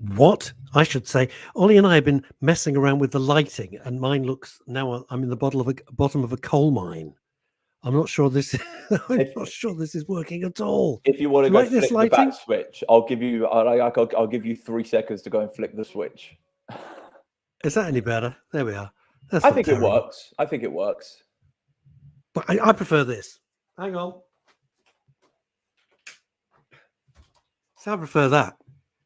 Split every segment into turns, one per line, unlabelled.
What? I should say, Ollie and I have been messing around with the lighting, and mine looks now. I'm in the bottom of a coal mine. I'm not sure this. I'm
If
not sure this is working at all.
if you want
Do
to
you
go
like this
flick the back
lighting?
switch, I'll give you. I'll give you 3 seconds to go and flick the switch.
Is that any better? There we are. That's
I
not
think it
terrible.
works. I think it works.
But I prefer this. Hang on. So I prefer that.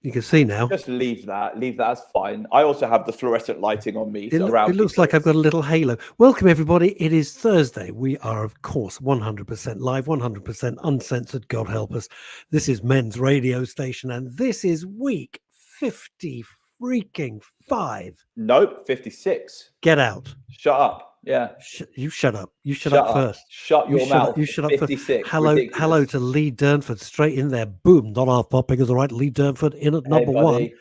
You can see now.
Just leave that. Leave that. That's fine. I also have the fluorescent lighting on me
It
around.
looks like I've got a little halo. Welcome, everybody. It is Thursday. We are, of course, 100% live, 100% uncensored. God help us. This is Men's Radio Station, and this is week 50 freaking 5.
Nope, 56.
Get out.
Shut up. Yeah.
You shut up. You shut
Shut
up
up.
first.
Shut your mouth.
You shut up first.
56.
Hello
Ridiculous.
to Lee Durnford, straight in there. Boom. Not half popping is all right. Lee Durnford in at number
Hey,
one.
buddy.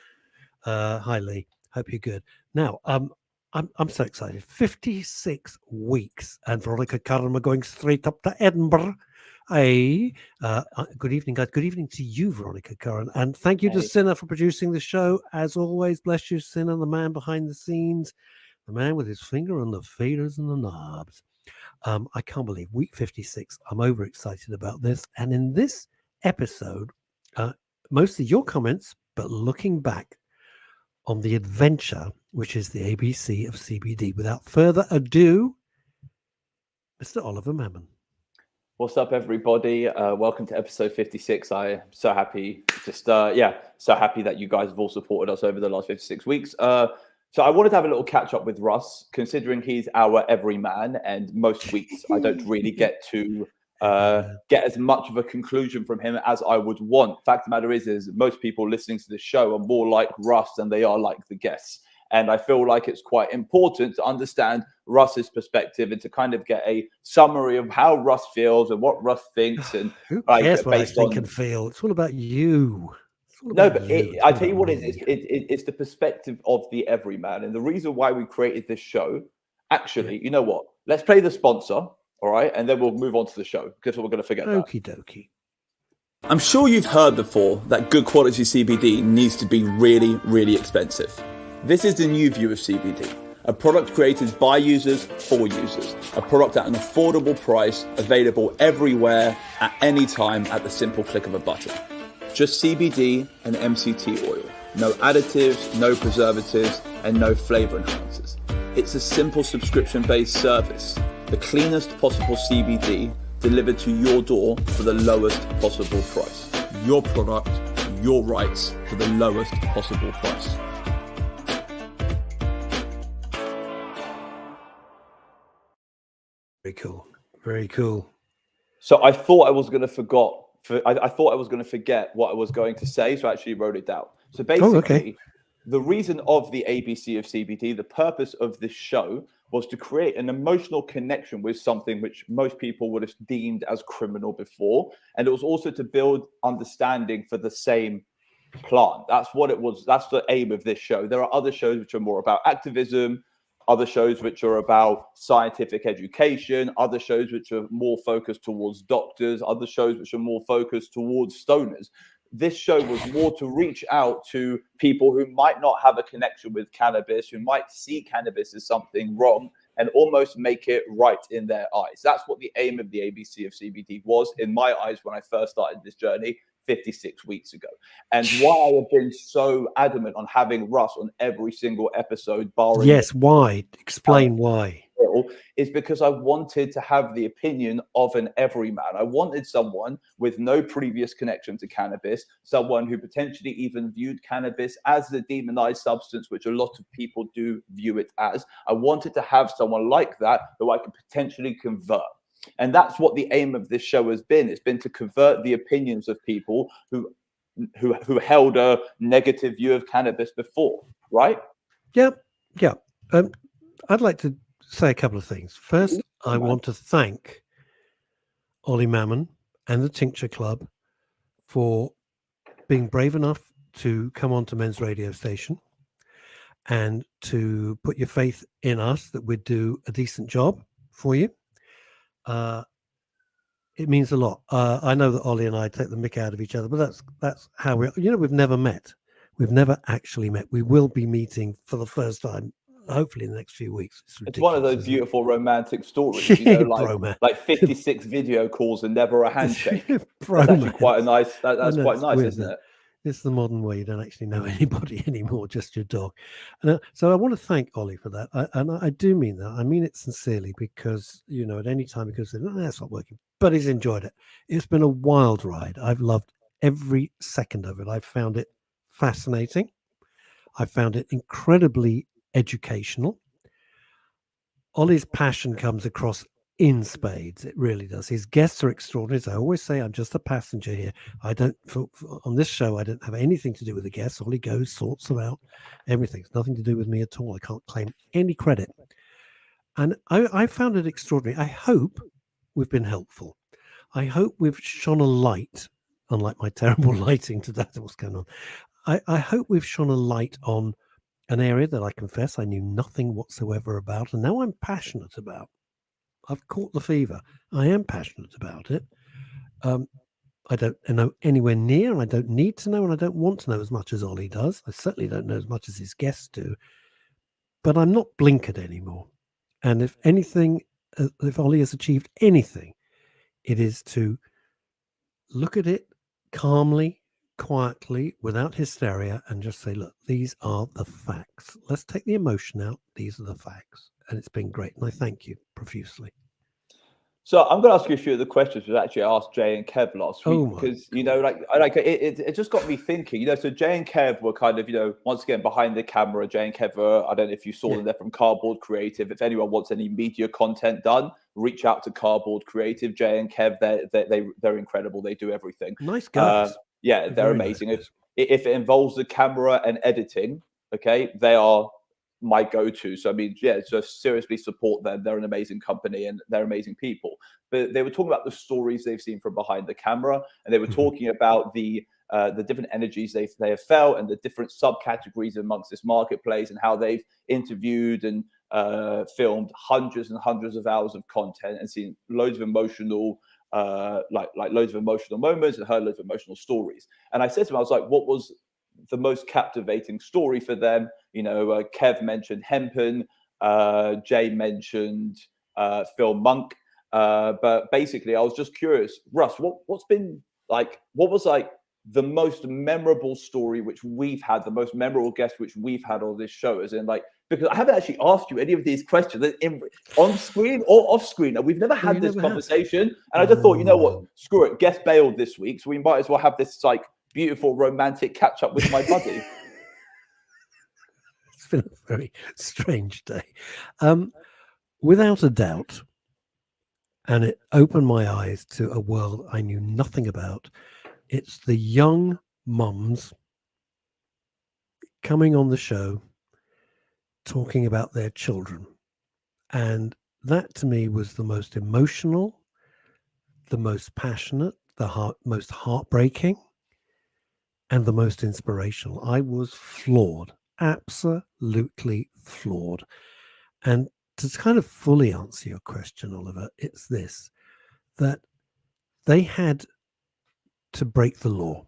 Hi, Lee. Hope you're good. Now, I'm so excited. 56 weeks, and Veronica Curran are going straight up to Edinburgh. Good evening, guys. Good evening to you, Veronica Curran, and thank you to
Hey.
Sinner for producing the show. As always, bless you, Sinner, the man behind the scenes, the man with his finger on the faders and the knobs. I can't believe week 56. I'm overexcited about this, and in this episode, mostly your comments, but looking back on the adventure, which is the ABC of CBD. Without further ado, Mr. Oliver Mammon.
What's up, everybody? Welcome to episode 56. I'm so happy, so happy that you guys have all supported us over the last 56 weeks. So I wanted to have a little catch up with Russ, considering he's our everyman, and most weeks I don't really get to get as much of a conclusion from him as I would want. Fact of the matter is most people listening to the show are more like Russ than they are like the guests. And I feel like it's quite important to understand Russ's perspective and to kind of get a summary of how Russ feels and what Russ thinks. And
who cares what I think and feel? It's all about you.
No, but I tell you what it is. It's the perspective of the everyman. And the reason why we created this show, actually, you know what? Let's play the sponsor, all right? And then we'll move on to the show, because we're going to forget that.
Okie dokie.
I'm sure you've heard before that good quality CBD needs to be really, really expensive. This is the new view of CBD, a product created by users for users, a product at an affordable price, available everywhere, at any time, at the simple click of a button. Just CBD and MCT oil. No additives, no preservatives, and no flavor enhancers. It's a simple subscription-based service. The cleanest possible CBD delivered to your door for the lowest possible price. Your product, your rights for the lowest possible price.
Very cool. Very cool.
So I thought I was going to forget what I was going to say, so I actually wrote it down. So basically, the reason of the ABC of CBD, the purpose of this show, was to create an emotional connection with something which most people would have deemed as criminal before. And it was also to build understanding for the same plant. That's what it was. That's the aim of this show. There are other shows which are more about activism, other shows which are about scientific education, other shows which are more focused towards doctors, other shows which are more focused towards stoners. This show was more to reach out to people who might not have a connection with cannabis, who might see cannabis as something wrong, and almost make it right in their eyes. That's what the aim of the ABC of CBD was, in my eyes, when I first started this journey 56 weeks ago. And why I have been so adamant on having Russ on every single episode, barring...
Yes, why? Explain why.
Is because I wanted to have the opinion of an everyman. I wanted someone with no previous connection to cannabis, someone who potentially even viewed cannabis as the demonized substance, which a lot of people do view it as. I wanted to have someone like that who I could potentially convert. And that's what the aim of this show has been. It's been to convert the opinions of people who held a negative view of cannabis before, right?
Yeah. I'd like to say a couple of things. First, I want to thank Ollie Mammon and the Tincture Club for being brave enough to come on to Men's Radio Station and to put your faith in us that we'd do a decent job for you. It means a lot. I know that Ollie and I take the mick out of each other, but that's how we've never met. We've never actually met. We will be meeting for the first time, hopefully in the next few weeks.
It's one of those
isn't it?
beautiful romantic stories, you know,
Bromance.
like 56 video calls and never a handshake. That's actually
Bromance.
quite a nice. That's quite nice,
weird,
isn't it?
It's the modern way. You don't actually know anybody anymore, just your dog. And so I want to thank Ollie for that. And I do mean that. I mean it sincerely, because, you know, at any time he could say, "No, that's not working," but he's enjoyed it. It's been a wild ride. I've loved every second of it. I've found it fascinating. I found it incredibly educational. Ollie's passion comes across in spades. It really does. His guests are extraordinary. As I always say, I'm just a passenger here. I don't, on this show, I don't have anything to do with the guests. Ollie goes, sorts them out, everything. It's nothing to do with me at all. I can't claim any credit. And I found it extraordinary. I hope we've been helpful. I hope we've shone a light, unlike my terrible lighting today. What's going on? I hope we've shone a light on an area that I confess I knew nothing whatsoever about, and now I'm passionate about. I've caught the fever. I am passionate about it. I don't know anywhere near, and I don't need to know, and I don't want to know as much as Ollie does. I certainly don't know as much as his guests do. But I'm not blinkered anymore. And if anything, if Ollie has achieved anything, it is to look at it calmly, quietly, without hysteria, and just say, look, these are the facts. Let's take the emotion out. These are the facts. And it's been great. And I thank you profusely.
So I'm going to ask you a few of the questions which actually I asked Jay and Kev last week, because, you know, it just got me thinking, you know, so Jay and Kev were kind of, you know, once again, behind the camera. Jay and Kev are, I don't know if you saw them, they're from Cardboard Creative. If anyone wants any media content done, reach out to Cardboard Creative. Jay and Kev, they're incredible. They do everything.
Nice guys.
Yeah, they're amazing. Nice if it involves the camera and editing, okay, they are my go-to. So I mean, yeah, so seriously support them. They're an amazing company and they're amazing people. But they were talking about the stories they've seen from behind the camera, and they were talking about the different energies they have felt and the different subcategories amongst this marketplace, and how they've interviewed and filmed hundreds and hundreds of hours of content and seen loads of emotional like loads of emotional moments and heard loads of emotional stories. And I said to them, I was like, what was the most captivating story for them? You know, Kev mentioned Hempen, Jay mentioned Phil Monk, but basically I was just curious, Russ, what's been like, what was like the most memorable story which we've had, the most memorable guest which we've had on this show? As in, like, because I haven't actually asked you any of these questions on screen or off screen, and we've never had this conversation. And I just thought, you know what, screw it, guest bailed this week, so we might as well have this like beautiful romantic catch up with my buddy.
It's been a very strange day, without a doubt, and it opened my eyes to a world I knew nothing about. It's the young mums coming on the show talking about their children, and that to me was the most emotional, the most passionate, most heartbreaking, and the most inspirational. I was floored, absolutely floored. And to kind of fully answer your question, Oliver, it's this, that they had to break the law.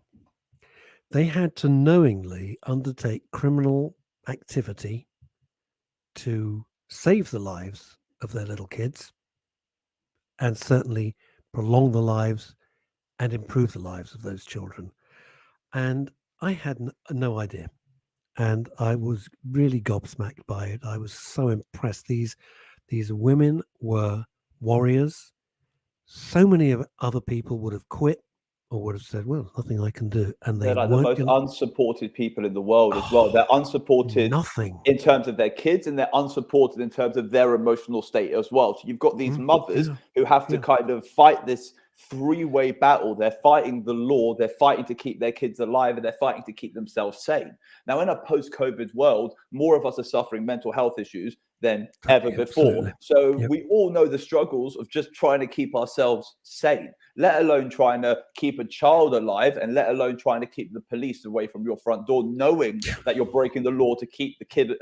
They had to knowingly undertake criminal activity to save the lives of their little kids, and certainly prolong the lives and improve the lives of those children. And I had no idea. And I was really gobsmacked by it. I was so impressed. These women were warriors. So many of other people would have quit or would have said, well, nothing I can do. And
they're like the most unsupported people in the world as well. They're unsupported in terms of their kids, and they're unsupported in terms of their emotional state as well. So you've got these mothers who have to kind of fight this three-way battle. They're fighting the law, they're fighting to keep their kids alive, and they're fighting to keep themselves sane. Now, in a post-COVID world, more of us are suffering mental health issues than ever before. So we all know the struggles of just trying to keep ourselves sane, let alone trying to keep a child alive, and let alone trying to keep the police away from your front door, knowing that you're breaking the law to keep the kid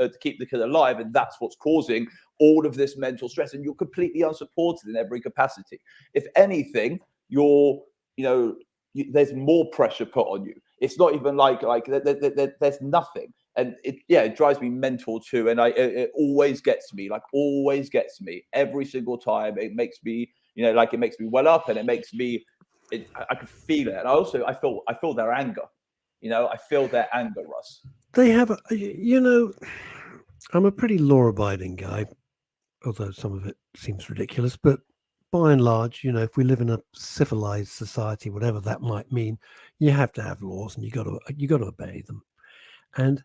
alive, and that's what's causing all of this mental stress, and you're completely unsupported in every capacity. If anything, there's more pressure put on you. It's not even like there's nothing. And it drives me mental too. And it always gets me, every single time. It makes me, it makes me well up, and it makes me, I can feel it. And I feel their anger. I feel their anger, Russ.
They have, I'm a pretty law-abiding guy, although some of it seems ridiculous. But by and large, if we live in a civilized society, whatever that might mean, you have to have laws, and you got to obey them. And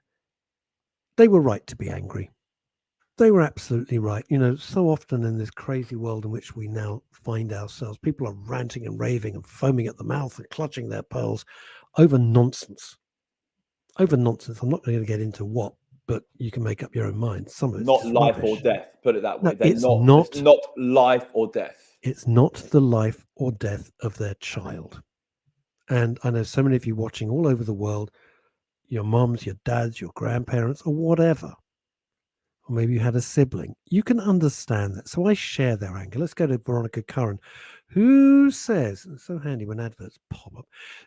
they were right to be angry. They were absolutely right. So often in this crazy world in which we now find ourselves, people are ranting and raving and foaming at the mouth and clutching their pearls over nonsense. I'm not going to get into what, but you can make up your own mind. Some of it's
not life
rubbish.
or death. Put it that way.
No, it's not
life or death.
It's not the life or death of their child. And I know so many of you watching all over the world, your moms, your dads, your grandparents, or whatever. Or maybe you had a sibling. You can understand that. So I share their anger. Let's go to Veronica Curran, who says, it's so handy when adverts pop up,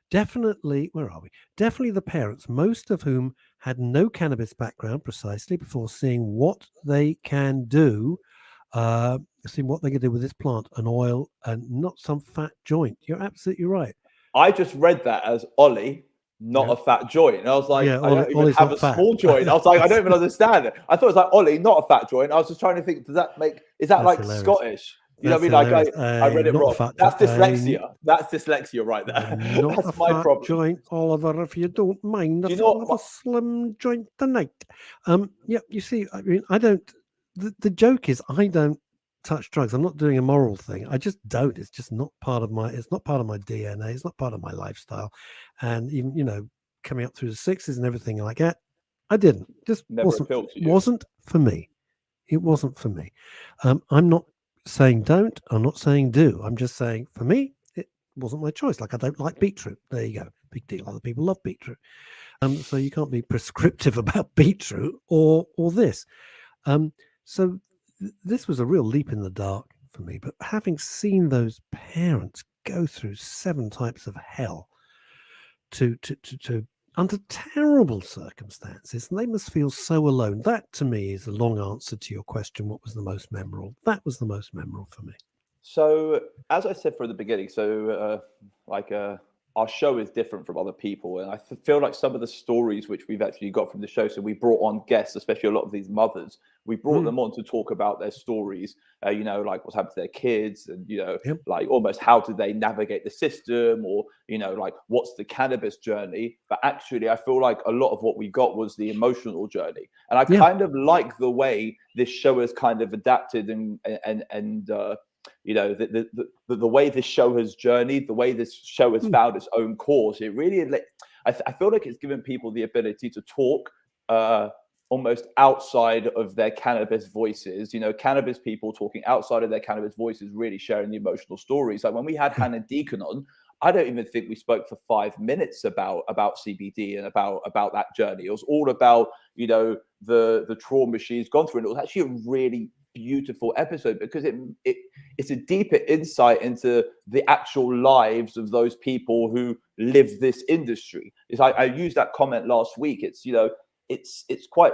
definitely, where are we? Definitely the parents, most of whom had no cannabis background precisely before seeing what they can do, seeing what they can do with this plant, an oil, and not some fat joint. You're absolutely right.
I just read that as Ollie, not a fat joint. And I was like, I don't even have a small joint. I was like, I don't even understand it. I thought it was like Ollie, not a fat joint. I was just trying to think, is that like
hilarious.
Scottish? What I mean? Like I read it wrong. That's dyslexia. That's dyslexia right there.
Not that's my problem. Joint, Oliver, if you don't mind. I have a slim joint tonight. Yeah, you see, I mean, I don't. The joke is, I don't touch drugs. I'm not doing a moral thing. I just don't. It's just not part of my. It's not part of my DNA. It's not part of my lifestyle. And even coming up through the 60s and everything like that, I didn't. Just wasn't for me. It wasn't for me. I'm not saying don't. I'm not saying do. I'm just saying for me, it wasn't my choice. Like I don't like beetroot. There you go. Big deal. Other people love beetroot. So you can't be prescriptive about beetroot or this. So this was a real leap in the dark for me. But having seen those parents go through 7 types of hell to under terrible circumstances, and they must feel so alone. That to me is the long answer to your question. What was the most memorable? That was the most memorable for me.
So as I said from the beginning, our show is different from other people, and I feel like some of the stories which we've actually got from the show, so we brought on guests, especially a lot of these mothers, we brought them on to talk about their stories, like what's happened to their kids, and like almost how do they navigate the system, or like what's the cannabis journey. But actually I feel like a lot of what we got was the emotional journey, and I kind of like the way this show has kind of adapted and the way this show has journeyed, the way this show has found its own course. It really, I feel like it's given people the ability to talk almost outside of their cannabis voices. Cannabis people talking outside of their cannabis voices, really sharing the emotional stories. Like when we had Hannah Deacon on, I don't even think we spoke for 5 minutes about CBD and about that journey. It was all about the trauma she's gone through, and it was actually a really beautiful episode because it's a deeper insight into the actual lives of those people who live this industry. I used that comment last week. It's quite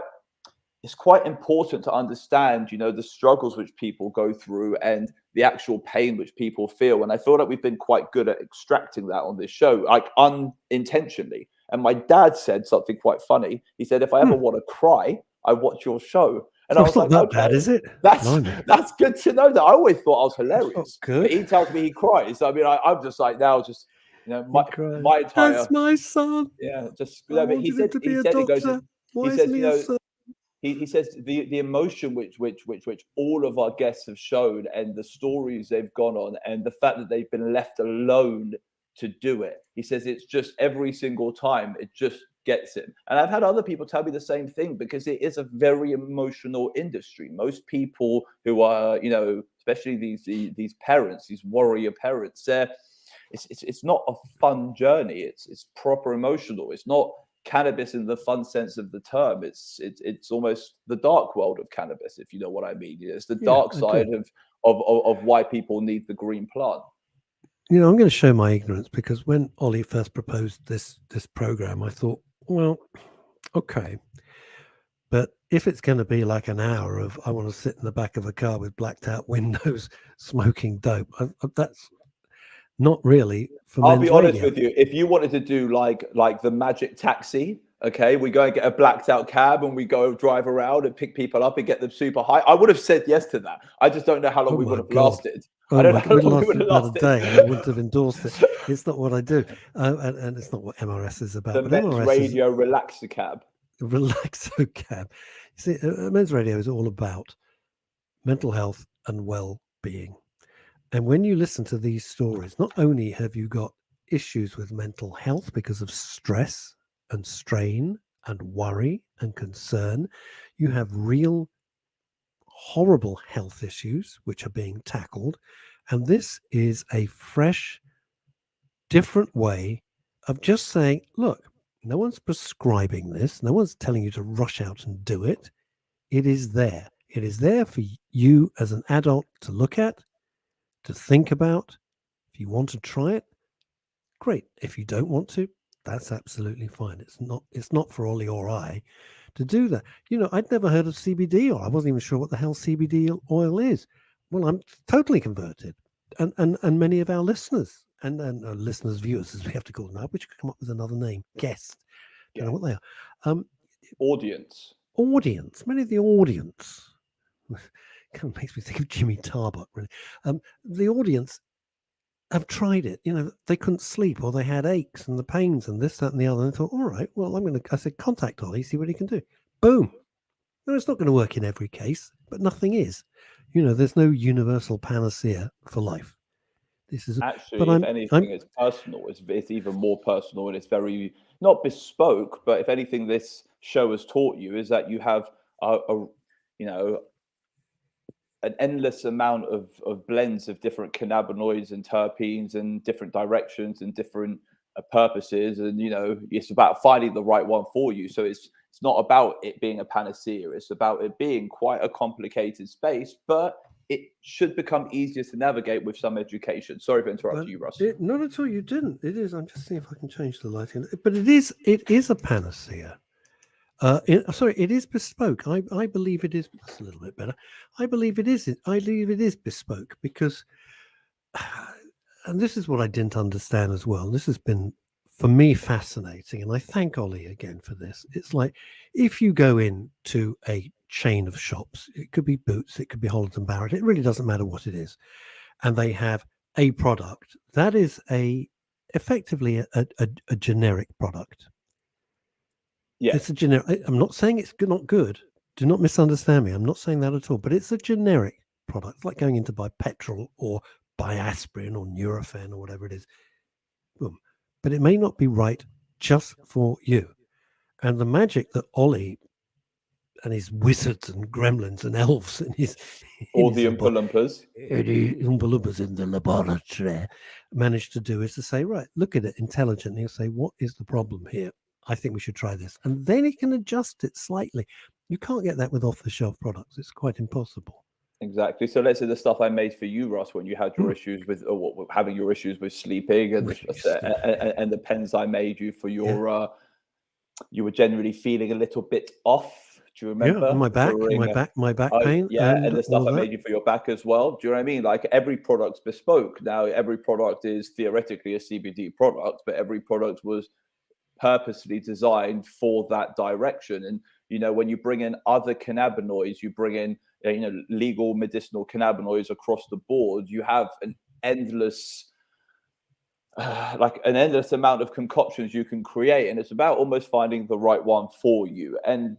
important to understand the struggles which people go through and the actual pain which people feel, and I feel like we've been quite good at extracting that on this show, like unintentionally. And my dad said something quite funny. He said, if I ever want to cry, I watch your show. And I was like,
not that bad, is it?
That's good to know. That I always thought I was hilarious. But he tells me he cries. I mean, I'm just like now, just my entire.
That's my son.
Yeah, just.
But he said
he says the emotion which all of our guests have shown, and the stories they've gone on, and the fact that they've been left alone to do it. He says it's just every single time it just gets him. And I've had other people tell me the same thing, because it is a very emotional industry. Most people who are, especially these parents, these warrior parents, it's not a fun journey. It's proper emotional. It's not cannabis in the fun sense of the term. It's almost the dark world of cannabis, if you know what I mean. It's the dark side of why people need the green plant.
I'm going to show my ignorance, because when Ollie first proposed this program, I thought, well, okay, but if it's going to be like an hour of I want to sit in the back of a car with blacked out windows smoking dope, that's not really for
I'll
men's
be honest
radio.
with you. If you wanted to do like the magic taxi, okay, we go and get a blacked out cab and we go drive around and pick people up and get them super high, I would have said yes to that. I just don't know how long we would have lasted. I don't know how
We'd
long we
lasted
would have
about
lasted.
a day, and I wouldn't have endorsed it. It's not what I do, and it's not what MRS is about.
The
But
men's
MRS
radio relaxer cab.
is Relaxo Cab. You see, men's radio is all about mental health and well-being. And when you listen to these stories, not only have you got issues with mental health because of stress and strain and worry and concern, you have real horrible health issues which are being tackled. And this is a fresh, different way of just saying, look, no one's prescribing this, no one's telling you to rush out and do it. It is there. It is there for you as an adult to look at, to think about. If you want to try it, great. If you don't want to, that's absolutely fine. It's not for Ollie or I to do that. I'd never heard of CBD oil. I wasn't even sure what the hell CBD oil is. Well, I'm totally converted. And many of our listeners and listeners, viewers, as we have to call them now, which could come up with another name, guests, don't know what they are.
Audience.
Many of the audience, kind of makes me think of Jimmy Tarbuck, really. The audience have tried it. They couldn't sleep, or they had aches and the pains and this, that, and the other. And I thought, all right, well, I said, contact Ollie, see what he can do. Boom. No, it's not going to work in every case, but nothing is. There's no universal panacea for life. This is
Actually,
but
if anything, it's personal. It's even more personal, and it's very not bespoke. But if anything, this show has taught you is that you have an endless amount of blends of different cannabinoids and terpenes and different directions and different purposes, and it's about finding the right one for you. So it's not about it being a panacea. It's about it being quite a complicated space, but it should become easier to navigate with some education. Sorry for interrupting you, Russ.
Not at all. You didn't. It is. I'm just seeing if I can change the lighting. But it is a panacea. It is bespoke. I believe it is. That's a little bit better. I believe it is. I believe it is bespoke because, and this is what I didn't understand as well. This has been, for me, fascinating, and I thank Ollie again for this. It's like if you go into a chain of shops, it could be Boots, it could be Holland and Barrett. It really doesn't matter what it is, and they have a product that is effectively a generic product.
Yeah,
it's a generic. I'm not saying it's not good. Do not misunderstand me. I'm not saying that at all. But it's a generic product. It's like going in to buy petrol or buy aspirin or Nurofen or whatever it is. Boom. But it may not be right just for you. And the magic that Ollie and his wizards and gremlins and elves and
all the Oompa Loompas
in the laboratory managed to do is to say, right, look at it intelligently and say, what is the problem here? I think we should try this. And then he can adjust it slightly. You can't get that with off-the-shelf products. It's quite impossible.
Exactly. So let's say the stuff I made for you, Russ, when you had your issues with having your issues with sleeping, and the pens I made you for your, you were generally feeling a little bit off. Do you remember?
Yeah, my back pain.
Yeah, and the stuff I made you for your back as well. Do you know what I mean? Like every product's bespoke. Now, every product is theoretically a CBD product, but every product was purposely designed for that direction. And when you bring in other cannabinoids, you bring in legal medicinal cannabinoids across the board, you have an endless amount of concoctions you can create, and it's about almost finding the right one for you. And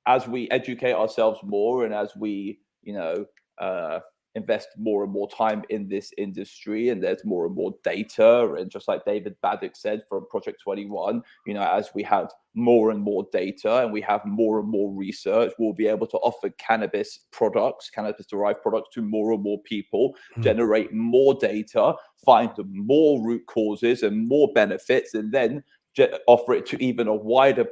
as we educate ourselves more, and as we invest more and more time in this industry, and there's more and more data, and just like David Baddick said from Project 21, as we have more and more data and we have more and more research, we'll be able to offer cannabis derived products to more and more people, generate more data, find more root causes and more benefits, and then offer it to even a wider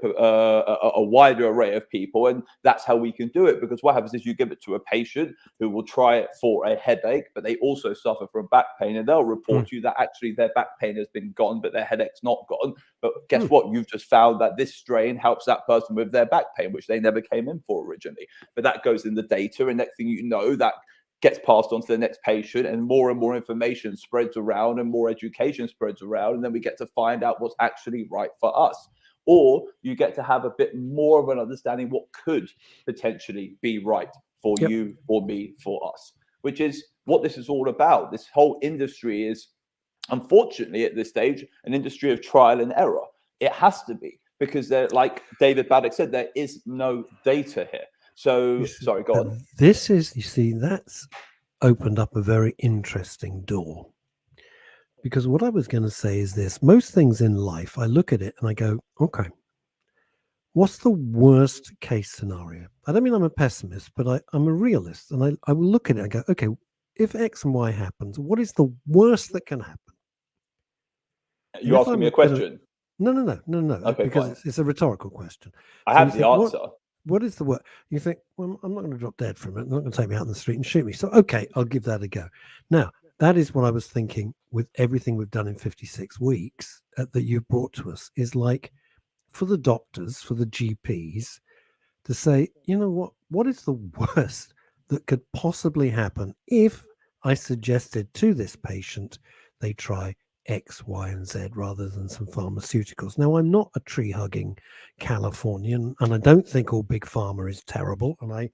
array of people, and that's how we can do it. Because what happens is you give it to a patient who will try it for a headache, but they also suffer from back pain, and they'll report to you that actually their back pain has been gone, but their headache's not gone. But guess what? You've just found that this strain helps that person with their back pain, which they never came in for originally. But that goes in the data, and next thing you know, that gets passed on to the next patient, and more information spreads around and more education spreads around, and then we get to find out what's actually right for us. Or you get to have a bit more of an understanding what could potentially be right for you, for me, for us, which is what this is all about. This whole industry is, unfortunately, at this stage, an industry of trial and error. It has to be, because like David Baddock said, there is no data here. So, sorry, go on.
This is, you see, that's opened up a very interesting door. Because what I was going to say is this: most things in life, I look at it and I go, okay, what's the worst case scenario? I don't mean I'm a pessimist, but I'm a realist. And I will look at it and go, okay, if X and Y happens, what is the worst that can happen?
You're asking me a question?
No.
Okay,
because it's a rhetorical question.
I have the answer.
What is the word? You think, well, I'm not going to drop dead from it. I'm not going to take me out in the street and shoot me. So, okay, I'll give that a go. Now, that is what I was thinking with everything we've done in 56 weeks that you've brought to us, is like, for the doctors, for the GPs, to say, you know what is the worst that could possibly happen if I suggested to this patient they try X, Y, and Z rather than some pharmaceuticals. Now, I'm not a tree-hugging Californian, and I don't think all big pharma is terrible, and I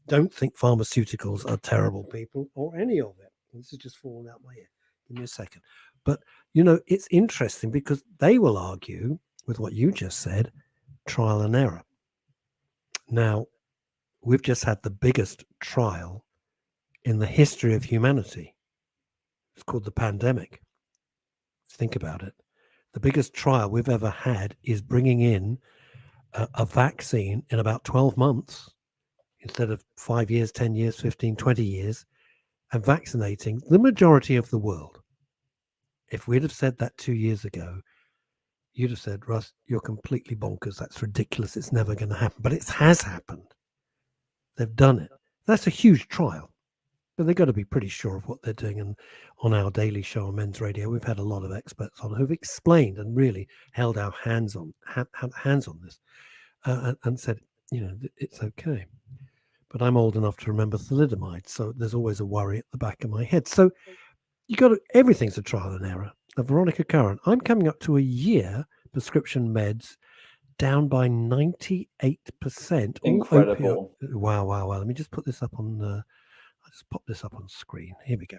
don't think pharmaceuticals are terrible people, or any of it. This is just falling out my ear. Give me a second. But, you know, it's interesting because they will argue with what you just said, trial and error. Now, we've just had the biggest trial in the history of humanity. It's called the pandemic. Think about it. The biggest trial we've ever had is bringing in a vaccine in about 12 months instead of 5 years, 10 years, 15, 20 years, and vaccinating the majority of the world. If we'd have said that 2 years ago, you'd have said, Russ, you're completely bonkers. That's ridiculous. It's never going to happen. But it has happened. They've done it. That's a huge trial. But they've got to be pretty sure of what they're doing. And on our daily show on Men's Radio, we've had a lot of experts on who've explained and really held our hands on this and said, you know, it's okay. But I'm old enough to remember thalidomide, so there's always a worry at the back of my head. So you got to, everything's a trial and error. Veronica Curran, I'm coming up to a year prescription meds down by 98%.
Incredible.
Wow. Let me just put this up on I'll just pop this up on screen. Here we go.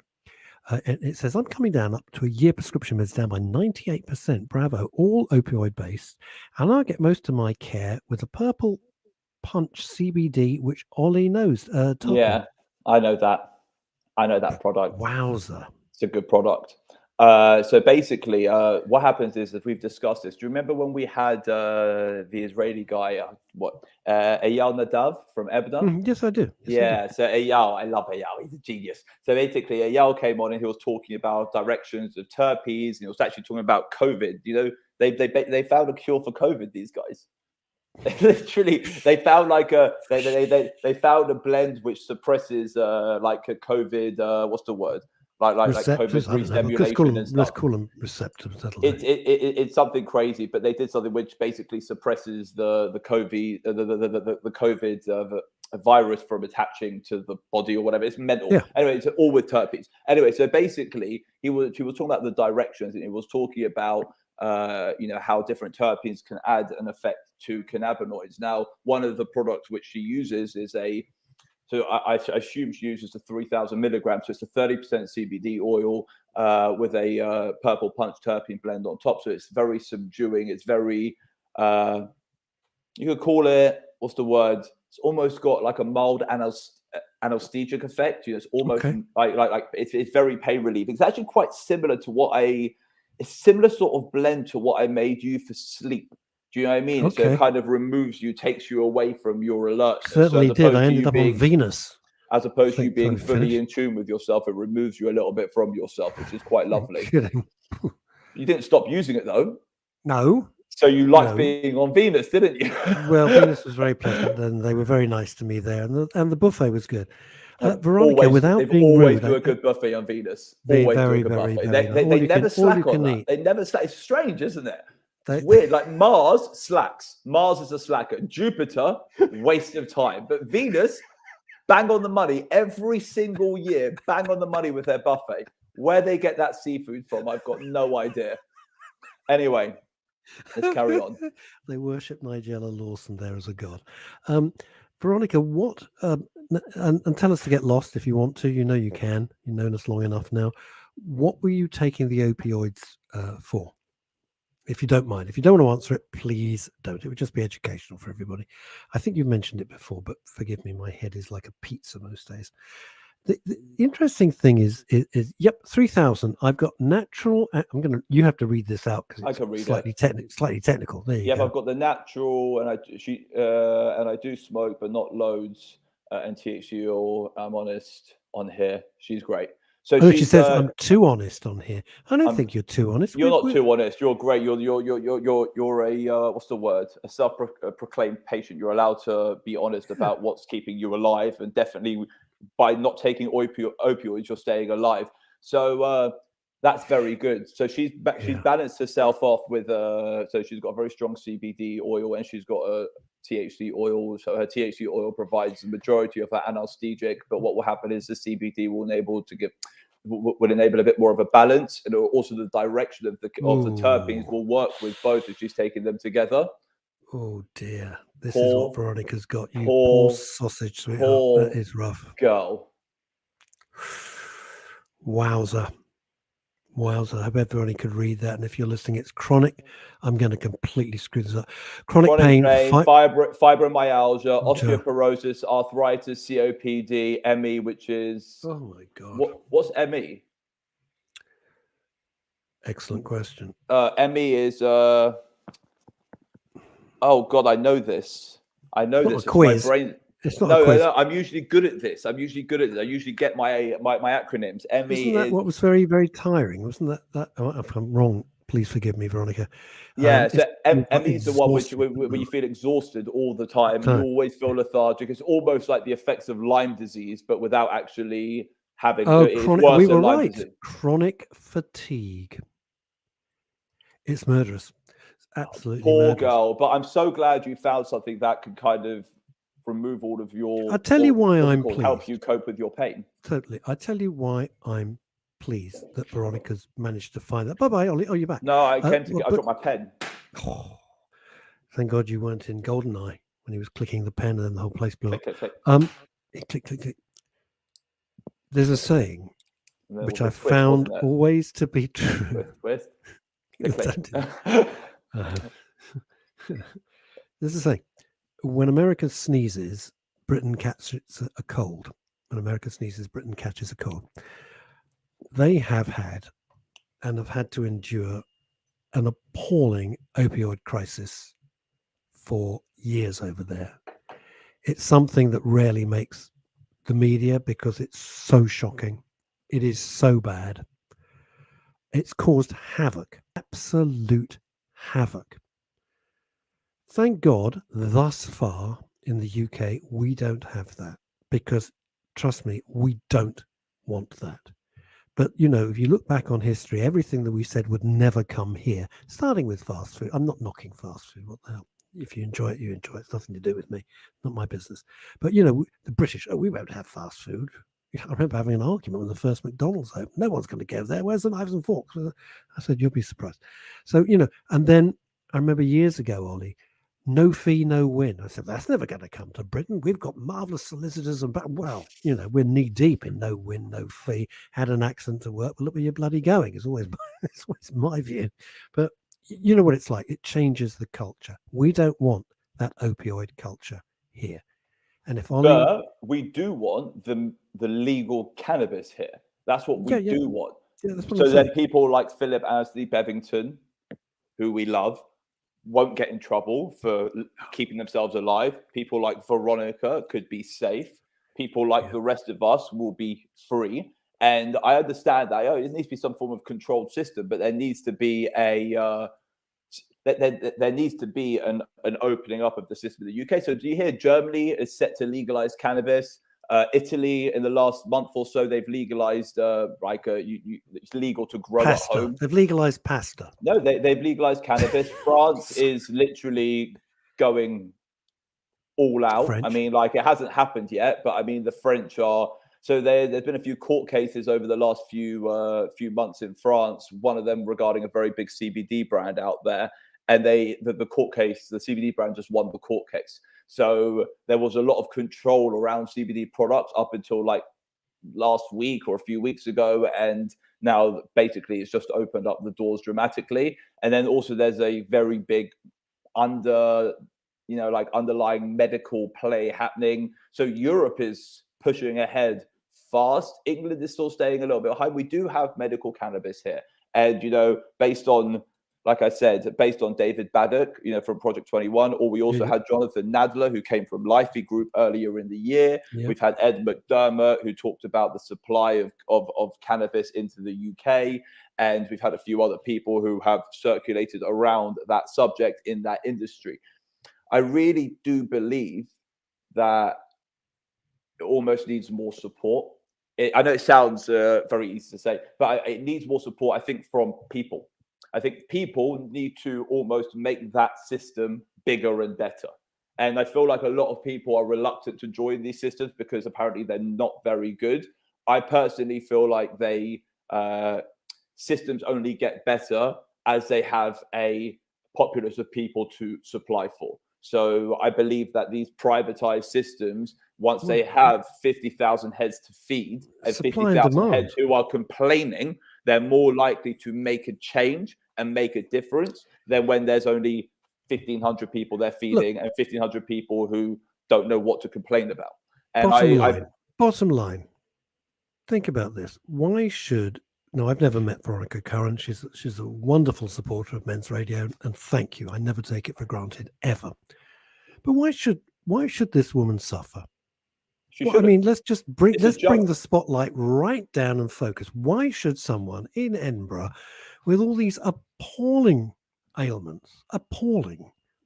It says, I'm coming down up to a year prescription meds down by 98%. Bravo. All opioid based. And I get most of my care with a Purple Punch CBD, which Ollie knows.
Yeah, I know that. I know that product.
Wowza.
It's a good product. So basically, what happens is, if we've discussed this, do you remember when we had the Israeli guy, Eyal Nadav from Ebna?
Yes, I do.
Yes, I do. So Eyal, I love Eyal. He's a genius. So basically, Eyal came on and he was talking about directions of terpenes, and he was actually talking about COVID. You know, they found a cure for COVID. These guys. Literally, they found they found a blend which suppresses like a COVID. What's the word? Like COVID restimulation and stuff.
Let's call them receptors.
It's something crazy, but they did something which basically suppresses the COVID the COVID virus from attaching to the body or whatever. It's mental. Yeah. Anyway, it's all with terpenes. Anyway, so basically he was talking about the directions, and he was talking about how different terpenes can add an effect to cannabinoids. Now, one of the products which she uses is so I assume she uses the 3,000 milligrams. So it's a 30% CBD oil with a Purple Punch terpene blend on top. So it's very subduing. It's very, you could call it, what's the word? It's almost got like a mild anesthetic effect. You know, it's almost like it's very pain relieving. It's actually quite similar to a similar sort of blend to what I made you for sleep. Do you know what I mean? Okay. So it kind of takes you away from your alertness.
Certainly did. I ended up on Venus.
As opposed to you being fully in tune with yourself, it removes you a little bit from yourself, which is quite lovely. You didn't stop using it though.
No.
So you liked being on Venus, didn't you?
Well, Venus was very pleasant, and they were very nice to me there, and the buffet was good. Veronica, without being
always
rude,
do a good buffet on Venus.
They
Always do a
very,
good
very,
buffet.
very nice.
They never slack on that.
Eat.
They never slack. It's strange, isn't it?
They-
It's weird. Like Mars slacks. Mars is a slacker. Jupiter, waste of time. But Venus, bang on the money every single year. Bang on the money with their buffet. Where they get that seafood from, I've got no idea. Anyway, let's carry on.
They worship Nigella Lawson there as a god. Veronica, what? And tell us to get lost if you want to. You know you can. You've known us long enough now. What were you taking the opioids for? If you don't mind. If you don't want to answer it, please don't. It would just be educational for everybody. I think you've mentioned it before, but forgive me, my head is like a pizza most days. The interesting thing is 3,000. I've got natural. You have to read this out because it's slightly technical. There you go.
I've got the natural, and I do smoke, but not loads. And THC oil. I'm honest on here. She's great. So
she says I'm too honest on here. I don't think you're too honest.
You're not too honest. You're great. You're a what's the word? A self-proclaimed patient. You're allowed to be honest about what's keeping you alive, and definitely by not taking opioids, you're staying alive. So that's very good. So she's balanced herself off with so she's got a very strong CBD oil, and she's got a THC oil. So her THC oil provides the majority of her anesthetic, but what will happen is the CBD will enable a bit more of a balance, and also the direction of the terpenes will work with both if she's taking them together.
Oh dear, this is what Veronica's got. You poor sausage, sweetheart. That is rough.
Girl.
Wowza. I bet Veronica could read that. And if you're listening, it's chronic. I'm going to completely screw this up. Chronic pain,
fibromyalgia, osteoporosis, arthritis, COPD, ME, which is...
Oh, my God.
What's ME?
Excellent question.
ME is... Oh, God, I know this.
It's a quiz.
My brain...
It's not a quiz.
No, I'm usually good at this. I usually get my acronyms. ME
Isn't that what was very, very tiring? Wasn't that? If I'm wrong, please forgive me, Veronica.
Yeah, so ME is the one where you feel exhausted all the time. You always feel lethargic. It's almost like the effects of Lyme disease, but without actually having.
Chronic. We were right. Disease. Chronic fatigue. It's murderous. It's absolutely
poor girl. But I'm so glad you found something that could kind of remove all of your...
I'll tell you why I'm pleased.
Help you cope with your pain.
Totally. I tell you why I'm pleased that Veronica's managed to find that. Bye-bye, Ollie. Oh, you're back.
No, I got my pen.
Oh, thank God you weren't in GoldenEye when he was clicking the pen and then the whole place blew up.
Click.
Click. There's a saying which I found always to be true. There's a saying. When America sneezes, Britain catches a cold. When America sneezes, Britain catches a cold. They have had to endure an appalling opioid crisis for years over there. It's something that rarely makes the media because it's so shocking. It is so bad. It's caused havoc, absolute havoc. Thank God, thus far in the UK, we don't have that because, trust me, we don't want that. But, if you look back on history, everything that we said would never come here, starting with fast food. I'm not knocking fast food. What the hell? If you enjoy it, you enjoy it. It's nothing to do with me. Not my business. But, the British, we won't have fast food. I remember having an argument when the first McDonald's opened. No one's going to go there. Where's the knives and forks? I said, you'll be surprised. So, and then I remember years ago, Ollie, no fee, no win. I said, that's never going to come to Britain. We've got marvellous solicitors and, we're knee deep in no win, no fee. Had an accent to work, but look where you're bloody going. It's always my view. But you know what it's like. It changes the culture. We don't want that opioid culture here. And if Ollie...
But we do want the legal cannabis here. That's what we do want.
Yeah, that's what
so
I'm
then
saying.
People like Philip Ansley Bevington, who we love, won't get in trouble for keeping themselves alive. People like Veronica could be safe. People like the rest of us will be free. And I understand that it needs to be some form of controlled system, but there needs to be there needs to be an opening up of the system in the UK. So do you hear Germany is set to legalize cannabis? Italy, in the last month or so, they've legalized it's legal to grow
pasta.
at home.
They've legalized pasta.
No, they've legalized cannabis. France is literally going all out.
French.
I mean, like, it hasn't happened yet, but I mean, the French are. So there's been a few court cases over the last few months in France. One of them regarding a very big CBD brand out there, and the court case, the CBD brand just won the court case. So there was a lot of control around CBD products up until like last week or a few weeks ago, and now basically it's just opened up the doors dramatically. And then also there's a very big underlying medical play happening. So Europe is pushing ahead fast. England is still staying a little bit behind. We do have medical cannabis here, and based on, like I said, based on David Baddock, from Project 21, or we also had Jonathan Nadler, who came from Lifey Group earlier in the year. Yep. We've had Ed McDermott, who talked about the supply of cannabis into the UK. And we've had a few other people who have circulated around that subject in that industry. I really do believe that it almost needs more support. I know it sounds very easy to say, but it needs more support, I think, from people. I think people need to almost make that system bigger and better. And I feel like a lot of people are reluctant to join these systems because apparently they're not very good. I personally feel like systems only get better as they have a populace of people to supply for. So I believe that these privatized systems, once they have 50,000 heads to feed and 50,000 heads who are complaining, they're more likely to make a change and make a difference than when there's only 1,500 people they're feeding and 1,500 people who don't know what to complain about. And
bottom line, think about this. Why should... No, I've never met Veronica Curran. She's a wonderful supporter of Men's Radio, and thank you. I never take it for granted, ever. But why should this woman suffer? I mean, let's bring the spotlight right down and focus. Why should someone in Edinburgh with all these appalling ailments,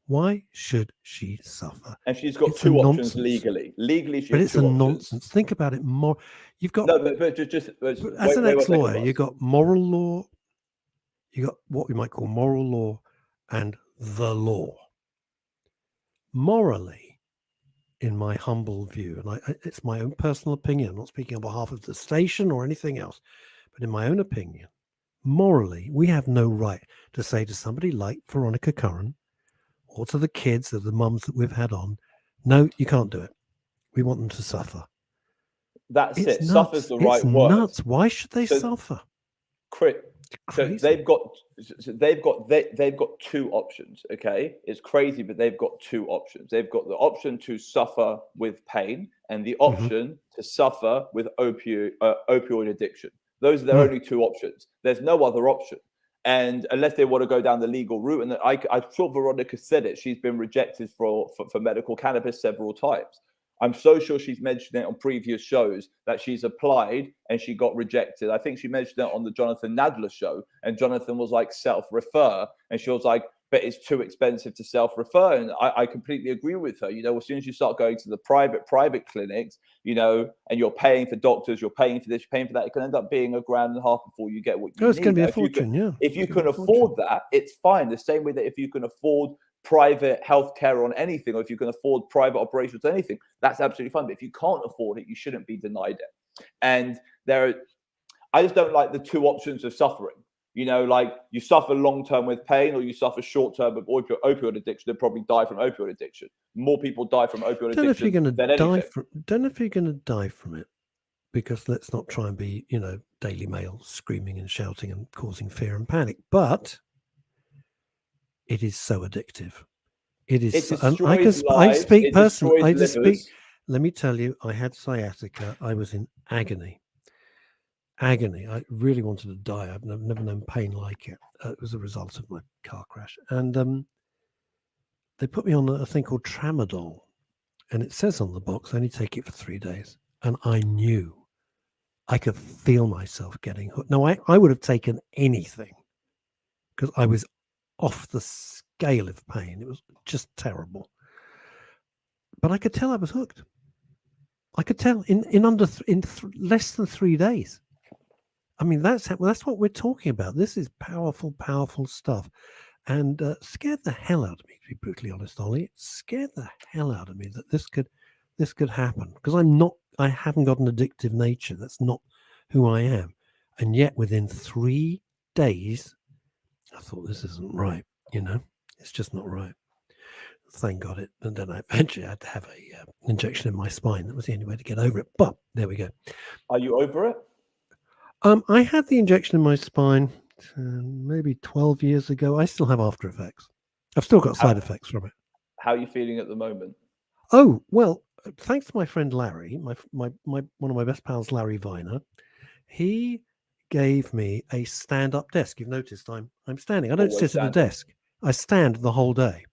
why should she suffer?
And she's got two options legally. Legally, she has two options. But it's a nonsense.
Think about it more. You've got
as
an ex-lawyer, you've got moral law, you got what we might call moral law, and the law. Morally, in my humble view, and it's my own personal opinion, I'm not speaking on behalf of the station or anything else, but in my own opinion, morally, we have no right to say to somebody like Veronica Curran or to the kids or the mums that we've had on, no, you can't do it. We want them to suffer.
That's it. Suffer's the right word.
It's nuts. Why should they suffer?
So they've got two options. Okay, it's crazy, but they've got two options. They've got the option to suffer with pain and the option to suffer with opioid addiction. Those are their only two options. There's no other option. And unless they want to go down the legal route, and I'm sure Veronica said it, she's been rejected for medical cannabis several times. I'm so sure she's mentioned it on previous shows that she's applied and she got rejected. I think she mentioned it on the Jonathan Nadler show, and Jonathan was like, self-refer. And she was like, but it's too expensive to self-refer. And I completely agree with her. As soon as you start going to the private clinics, and you're paying for doctors, you're paying for this, you're paying for that, it can end up being $1,500 before you get what you need.
It's going to be a fortune,
If you can afford that, it's fine. The same way that if you can afford private healthcare on anything, or if you can afford private operations on anything, that's absolutely fine. But if you can't afford it, you shouldn't be denied it. And I just don't like the two options of suffering. Like you suffer long-term with pain, or you suffer short-term with opioid addiction and probably die from opioid addiction. More people die from opioid addiction than anything.
Don't know if you're going to die from it, because let's not try and be, Daily Mail screaming and shouting and causing fear and panic. But it is so addictive. It is. I speak personally. Let me tell you, I had sciatica. I was in agony. I really wanted to die. I've never known pain like it. It was a result of my car crash. And they put me on a thing called Tramadol. And it says on the box, only take it for 3 days. And I knew I could feel myself getting hooked. No, I would have taken anything because I was off the gale of pain. It was just terrible. But I could tell I was hooked. I could tell in less than 3 days. I mean, that's what we're talking about. This is powerful, powerful stuff, and scared the hell out of me. To be brutally honest, Ollie, it scared the hell out of me that this could happen, because I haven't got an addictive nature. That's not who I am, and yet within 3 days, I thought, this isn't right. It's just not right. Thank God it. And then I eventually had to have a injection in my spine. That was the only way to get over it. But there we go.
Are you over it?
I had the injection in my spine maybe 12 years ago. I still have after effects. I've still got side effects from it.
How are you feeling at the moment?
Oh, well, thanks to my friend Larry, my one of my best pals, Larry Viner. He gave me a stand-up desk. You've noticed I'm standing. I don't sit at a desk. I stand the whole day.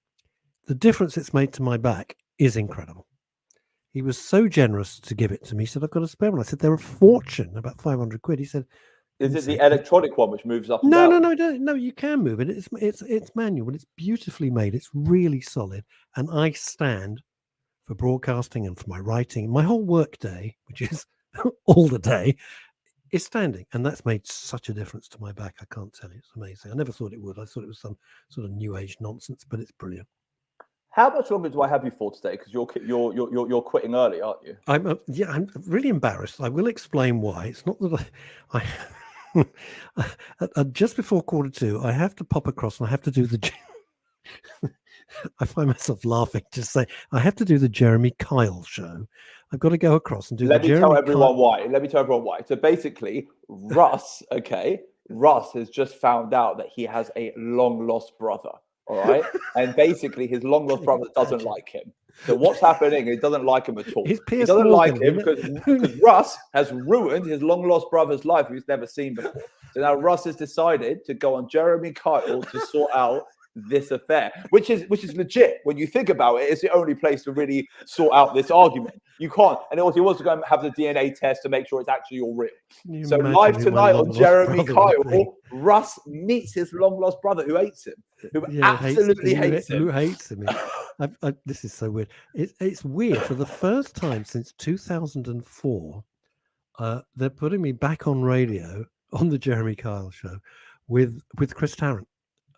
The difference it's made to my back is incredible. He was so generous to give it to me. He said, I've got a spare one. I said, they're a fortune, about 500 quid. He said,
is it the electronic one which moves up and
down?
No,
you can move it. It's manual, but it's beautifully made. It's really solid. And I stand for broadcasting and for my writing. My whole work day, which is all the day, is standing. And that's made such a difference to my back. I can't tell you. It's amazing. I never thought it would. I thought it was some sort of new age nonsense, but it's brilliant.
How much longer do I have you for today? Because you're quitting early, aren't you?
I'm really embarrassed. I will explain why. It's not that I just before 1:45, I have to pop across and I have to do the. I find myself laughing just saying I have to do the Jeremy Kyle show. I've got to go across and do. Let me tell
everyone why. So basically, Russ has just found out that he has a long lost brother. All right. And basically his long lost brother doesn't like him. So what's happening? He doesn't like him at all. He doesn't like him because Russ has ruined his long lost brother's life he's never seen before. So now Russ has decided to go on Jeremy Kyle to sort out this affair, which is legit. When you think about it, it's the only place to really sort out this argument. You can't. And also he wants to go and have the DNA test to make sure it's actually all real. So live tonight on Jeremy Kyle, Russ meets his long lost brother who hates him. Who absolutely hates him.
Who hates him. This is so weird. It's weird. For the first time since 2004, they're putting me back on radio on the Jeremy Kyle show with Chris Tarrant.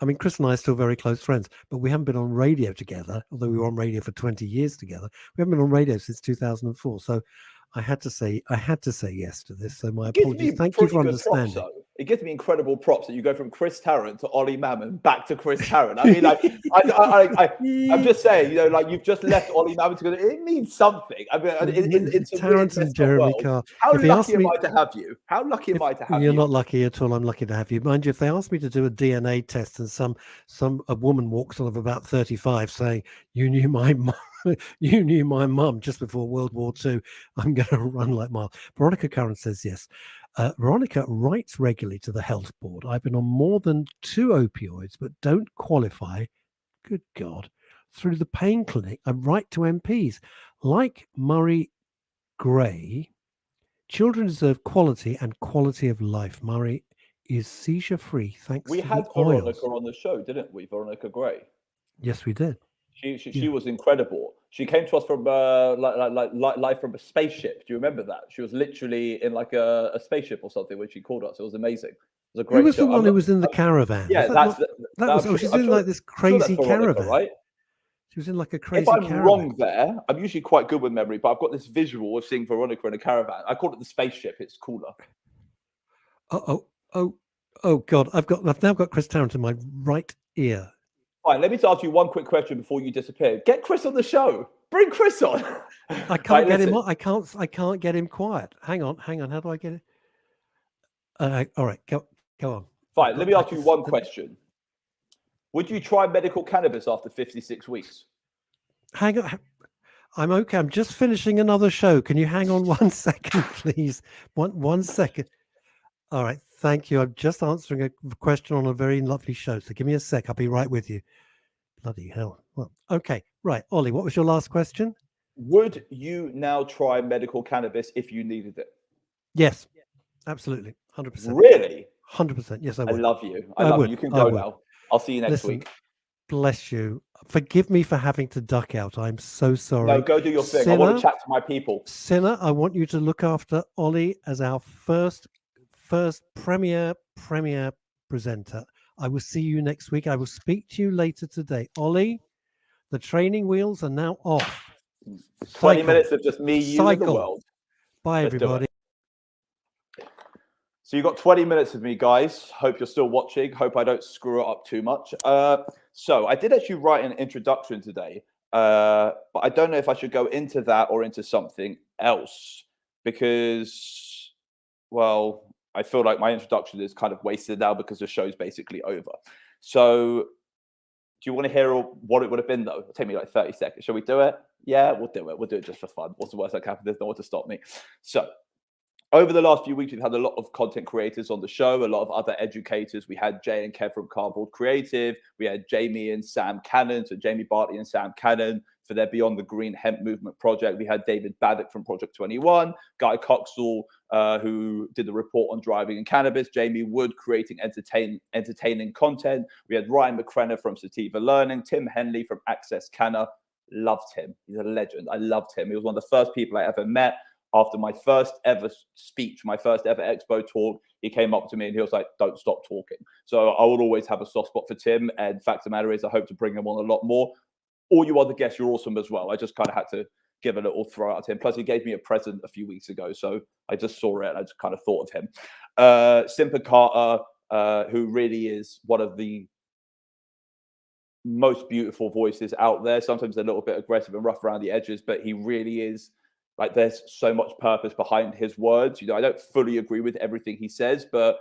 I mean, Chris and I are still very close friends, but we haven't been on radio together, although we were on radio for 20 years together. We haven't been on radio since 2004. So I had to say yes to this. So my apologies. Thank you for understanding.
It gives me incredible props that you go from Chris Tarrant to Ollie Mammon back to Chris Tarrant. I mean, I'm just saying, you've just left Ollie Mammon to go. It means something. I mean, it's
Tarrant and Jeremy Carr.
How lucky am I to have you? How lucky am I to have you?
You're not lucky at all. I'm lucky to have you. Mind you, if they asked me to do a DNA test and a woman walks on of about 35 saying, you knew my mum just before World War II, I'm going to run like miles. Veronica Curran says yes. Veronica writes regularly to the health board. I've been on more than 2 opioids, but don't qualify. Good God. Through the pain clinic, I write to MPs. Like Murray Gray, children deserve quality and quality of life. Murray is seizure free thanks to the oils.
We had Veronica on the show, didn't we? Veronica Gray.
Yes, we did.
She was incredible. She came to us from live from a spaceship. Do you remember that? She was literally in like a spaceship or something when she called us. It was amazing. It was a great show.
Who was the one who was in the caravan?
Yeah,
she's in like this crazy caravan, right? She was in like a crazy caravan.
If I'm wrong there, I'm usually quite good with memory, but I've got this visual of seeing Veronica in a caravan. I called it the spaceship. It's cooler.
Oh God! I've now got Chris Tarrant in my right ear.
Fine, let me ask you one quick question before you disappear. Get Chris on the show. Bring Chris on.
I can't get him on. I can't get him quiet. Hang on. How do I get it? All right, go on.
Fine, let me ask you one question. Would you try medical cannabis after 56 weeks?
Hang on. I'm okay. I'm just finishing another show. Can you hang on 1 second, please? One second. All right. Thank you. I'm just answering a question on a very lovely show. So give me a sec. I'll be right with you. Bloody hell. Well, okay. Right. Ollie, what was your last question?
Would you now try medical cannabis if you needed it?
Yes. Absolutely. 100%.
Really?
100%. Yes, I would.
I love you. I love you. You can go now. I'll see you next week.
Bless you. Forgive me for having to duck out. I'm so sorry.
No, go do your thing. I want to chat to my people.
Sinner, I want you to look after Ollie as our first premier presenter. I will see you next week. I will speak to you later today. Ollie, the training wheels are now off.
20 minutes of just me, you, and the world.
Bye, everybody.
So you got 20 minutes of me, guys. Hope you're still watching. Hope I don't screw it up too much. So I did actually write an introduction today, but I don't know if I should go into that or into something else because, well, I feel like my introduction is kind of wasted now because the show's basically over. So do you want to hear what it would have been, though? It'll take me like 30 seconds. Shall we do it? Yeah, we'll do it. We'll do it just for fun. What's the worst that can happen? There's no one to stop me. So over the last few weeks, we've had a lot of content creators on the show, a lot of other educators. We had Jay and Kev from Cardboard Creative. We had Jamie and Sam Cannon, so Jamie Bartley and Sam Cannon for their Beyond the Green Hemp Movement project. We had David Baddock from Project 21, Guy Coxall, who did the report on driving and cannabis, Jamie Wood creating entertaining content. We had Ryan McCrenna from Sativa Learning, Tim Henley from Access Canna. Loved him. He's a legend. I loved him. He was one of the first people I ever met. After my first ever speech, my first ever expo talk, he came up to me and he was like, don't stop talking. So I will always have a soft spot for Tim. And fact of the matter is, I hope to bring him on a lot more. All you other guests, you're awesome as well. I just kind of had to give a little throw out to him. Plus, he gave me a present a few weeks ago. So I just saw it and I just kind of thought of him. Simpa Carter, who really is one of the most beautiful voices out there. Sometimes a little bit aggressive and rough around the edges, but he really is. Like, there's so much purpose behind his words. You know, I don't fully agree with everything he says, but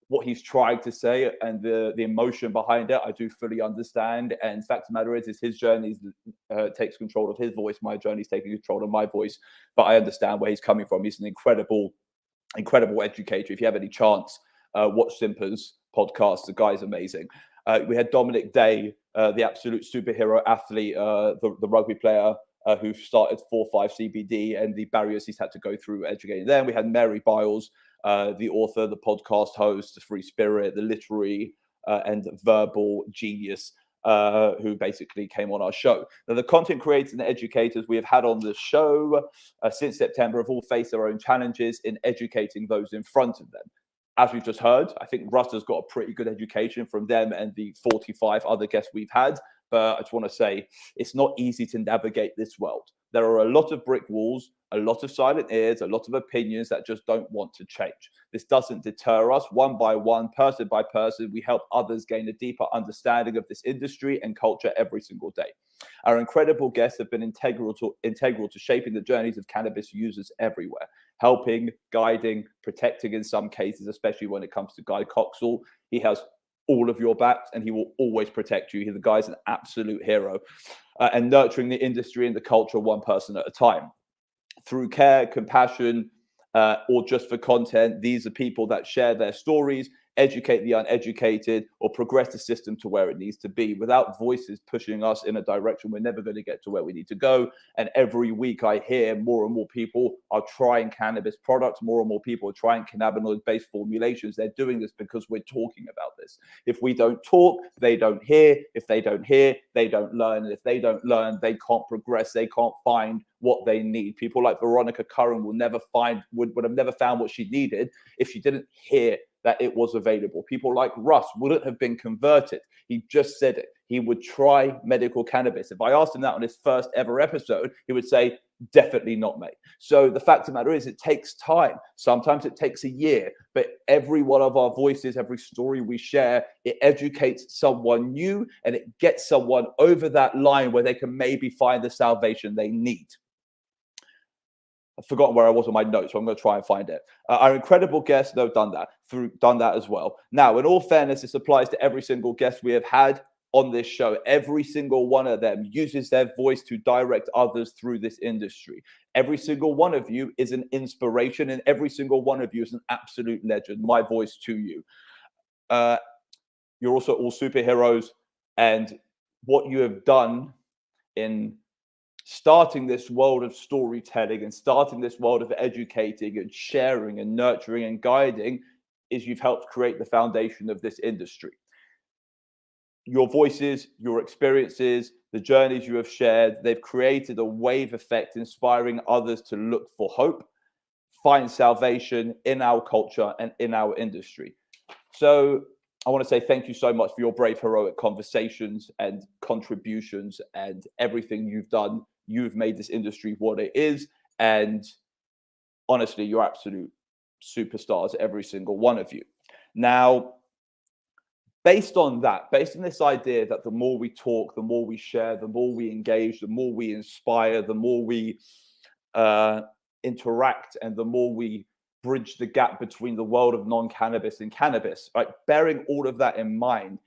what he's trying to say and the emotion behind it, I do fully understand. And the fact of the matter is his journey takes control of his voice. My journey is taking control of my voice. But I understand where he's coming from. He's an incredible educator. If you have any chance, watch Simpa's podcast. The guy's amazing. We had Dominic Day, the absolute superhero athlete, the rugby player, who started 4-5 CBD and the barriers he's had to go through educating them. We had Mary Biles, the author, the podcast host, the free spirit, the literary and verbal genius, who basically came on our show. Now, the content creators and educators we have had on the show since September have all faced their own challenges in educating those in front of them. As we've just heard, I think Russ has got a pretty good education from them and the 45 other guests we've had. But I just want to say it's not easy to navigate this world. There are a lot of brick walls, a lot of silent ears, a lot of opinions that just don't want to change. This doesn't deter us. One by one, person by person, we help others gain a deeper understanding of this industry and culture every single day. Our incredible guests have been integral to shaping the journeys of cannabis users everywhere, helping, guiding, protecting in some cases, especially when it comes to Guy Coxall. He has all of your backs and he will always protect you. The guy's an absolute hero. And nurturing the industry and the culture one person at a time. Through care, compassion, or just for content, these are people that share their stories, educate the uneducated, or progress the system to where it needs to be. Without voices pushing us in a direction, we're never going to get to where we need to go. And every week I hear more and more people are trying cannabis products, more and more people are trying cannabinoid-based formulations. They're doing this because we're talking about this. If we don't talk, they don't hear. If they don't hear, they don't learn. And if they don't learn, they can't progress. They can't find what they need. People like Veronica Curran would have never found what she needed if she didn't hear that it was available. People like Russ wouldn't have been converted. He just said it. He would try medical cannabis. If I asked him that on his first ever episode, he would say, definitely not, mate. So the fact of the matter is, it takes time. Sometimes it takes a year, but every one of our voices, every story we share, it educates someone new and it gets someone over that line where they can maybe find the salvation they need. I've forgotten where I was on my notes, so I'm going to try and find it. Our incredible guests, they've done that as well. Now, in all fairness, this applies to every single guest we have had on this show. Every single one of them uses their voice to direct others through this industry. Every single one of you is an inspiration, and every single one of you is an absolute legend. My voice to you. You're also all superheroes, and what you have done in starting this world of storytelling and starting this world of educating and sharing and nurturing and guiding is you've helped create the foundation of this industry. your voices, your experiences, the journeys you have shared, they've created a wave effect, inspiring others to look for hope, find salvation in our culture and in our industry. So I want to say thank you so much for your brave, heroic conversations and contributions and everything you've done. You've made this industry what it is. And honestly, you're absolute superstars, every single one of you. Now, based on that, based on this idea that the more we talk, the more we share, the more we engage, the more we inspire, the more we interact, and the more we bridge the gap between the world of non-cannabis and cannabis, right? Bearing all of that in mind,